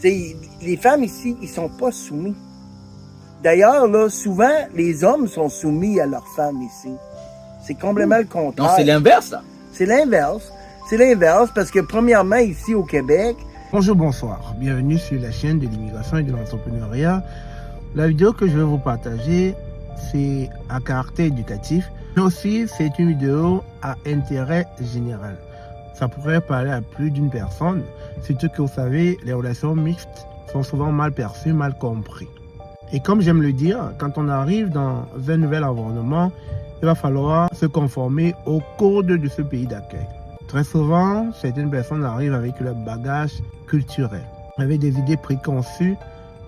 Les femmes ici, ils sont pas soumis. D'ailleurs, là, souvent, les hommes sont soumis à leurs femmes ici. C'est complètement le contraire. Non, c'est l'inverse, là. C'est l'inverse. C'est l'inverse parce que, premièrement, ici au Québec... Bonjour, bonsoir. Bienvenue sur la chaîne de l'immigration et de l'entrepreneuriat. La vidéo que je vais vous partager, c'est à caractère éducatif, mais aussi c'est une vidéo à intérêt général. Ça pourrait parler à plus d'une personne, surtout que vous savez, les relations mixtes sont souvent mal perçues, mal comprises. Et comme j'aime le dire, quand on arrive dans un nouvel environnement, il va falloir se conformer au code de ce pays d'accueil. Très souvent, certaines personnes arrivent avec leur bagage culturel, avec des idées préconçues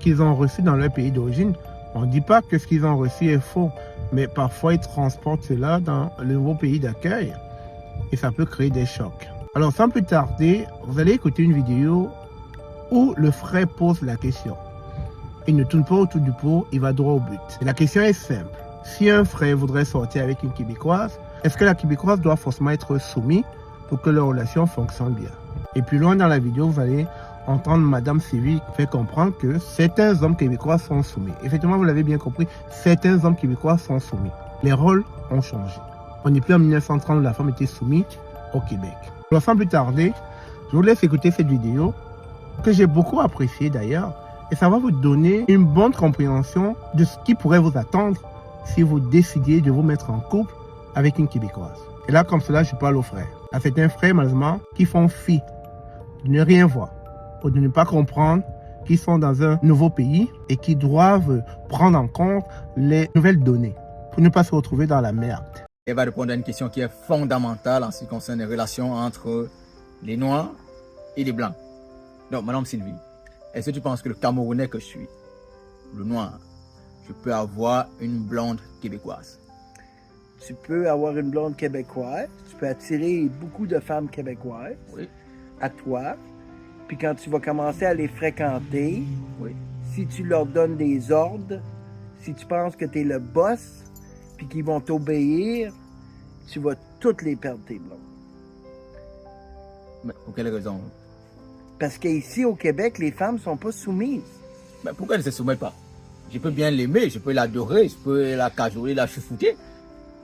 qu'ils ont reçues dans leur pays d'origine. On ne dit pas que ce qu'ils ont reçu est faux, mais parfois ils transportent cela dans le nouveau pays d'accueil et ça peut créer des chocs. Alors sans plus tarder, vous allez écouter une vidéo où le frère pose la question. Il ne tourne pas autour du pot, il va droit au but. Et la question est simple. Si un frère voudrait sortir avec une Québécoise, est-ce que la Québécoise doit forcément être soumise pour que leur relation fonctionne bien? Et plus loin dans la vidéo, vous allez entendre Madame Sylvie faire comprendre que certains hommes québécois sont soumis. Effectivement, vous l'avez bien compris, certains hommes québécois sont soumis. Les rôles ont changé. On n'est plus en 1930 où la femme était soumise au Québec. Alors sans plus tarder, je vous laisse écouter cette vidéo que j'ai beaucoup appréciée d'ailleurs et ça va vous donner une bonne compréhension de ce qui pourrait vous attendre si vous décidiez de vous mettre en couple avec une Québécoise. Et là, comme cela, je parle aux frères. À certains frères, malheureusement, qui font fi de ne rien voir ou de ne pas comprendre qu'ils sont dans un nouveau pays et qui doivent prendre en compte les nouvelles données pour ne pas se retrouver dans la merde. Elle va répondre à une question qui est fondamentale en ce qui concerne les relations entre les Noirs et les Blancs. Donc, Madame Sylvie, est-ce que tu penses que le Camerounais que je suis, le Noir, je peux avoir une blonde québécoise? Tu peux avoir une blonde québécoise, tu peux attirer beaucoup de femmes québécoises à toi. Puis quand tu vas commencer à les fréquenter, si tu leur donnes des ordres, si tu penses que tu es le boss, puis qu'ils vont t'obéir, tu vas toutes les perdre tes blondes. Mais pour quelle raison? Parce qu'ici au Québec, les femmes sont pas soumises. Mais pourquoi elles ne se soumettent pas? Je peux bien l'aimer, je peux l'adorer, je peux la cajoler, la choufouter.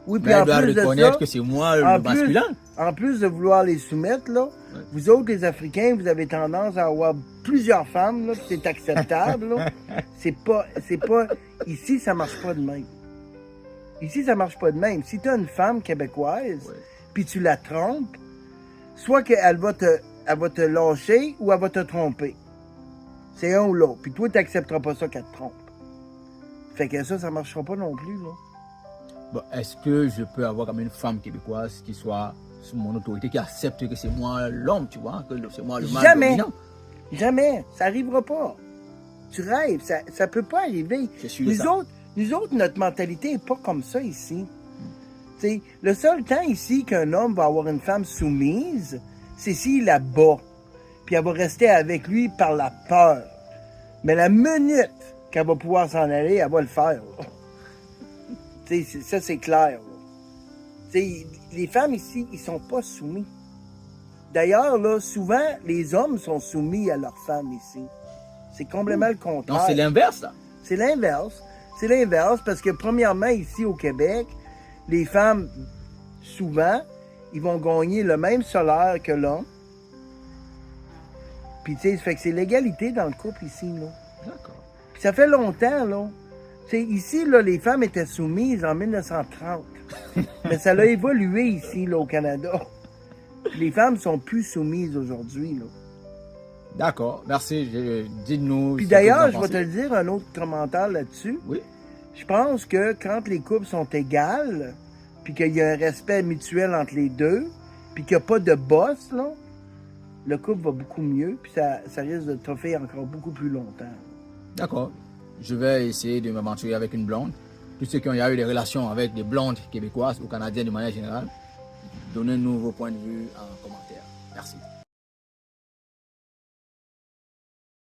Oui, puis mais en elle doit plus reconnaître de ça, que c'est moi le masculin. En plus de vouloir les soumettre, là, vous autres, les Africains, vous avez tendance à avoir plusieurs femmes, là, c'est acceptable. Là. C'est pas... Ici, ça marche pas de même. Ici, ça marche pas de même. Si tu as une femme québécoise, puis tu la trompes, soit qu'elle va te lâcher ou elle va te tromper. C'est un ou l'autre. Puis toi, tu n'accepteras pas ça qu'elle te trompe. Fait que ça marchera pas non plus, là. Bon, est-ce que je peux avoir comme une femme québécoise qui soit sous mon autorité, qui accepte que c'est moi l'homme, tu vois, que c'est moi le mâle dominant? Jamais. Ça n'arrivera pas. Tu rêves. Ça peut pas arriver. Nous autres, notre mentalité n'est pas comme ça ici. T'sais, le seul temps ici qu'un homme va avoir une femme soumise, c'est s'il la bat. Puis elle va rester avec lui par la peur. Mais la minute qu'elle va pouvoir s'en aller, elle va le faire. Ça, c'est clair. Les femmes ici, ils sont pas soumis. D'ailleurs, là, souvent, les hommes sont soumis à leurs femmes ici. C'est complètement le contraire. Non, c'est l'inverse, là. C'est l'inverse. C'est l'inverse parce que, premièrement, ici au Québec, les femmes, souvent, ils vont gagner le même salaire que l'homme. Puis, tu sais, fait que c'est l'égalité dans le couple ici, là. D'accord. Puis ça fait longtemps, là. T'sais, ici, là, les femmes étaient soumises en 1930. Mais ça a évolué ici, là, au Canada. Les femmes sont plus soumises aujourd'hui, là. D'accord, merci. Dites-nous. Puis d'ailleurs, je vais te dire un autre commentaire là-dessus. Oui. Je pense que quand les couples sont égales, puis qu'il y a un respect mutuel entre les deux, puis qu'il n'y a pas de boss, là, le couple va beaucoup mieux, puis ça risque de toffer encore beaucoup plus longtemps. D'accord. Je vais essayer de m'aventurer avec une blonde. Tous ceux qui ont eu des relations avec des blondes québécoises ou canadiennes de manière générale, donnez-nous vos points de vue en commentaire. Merci.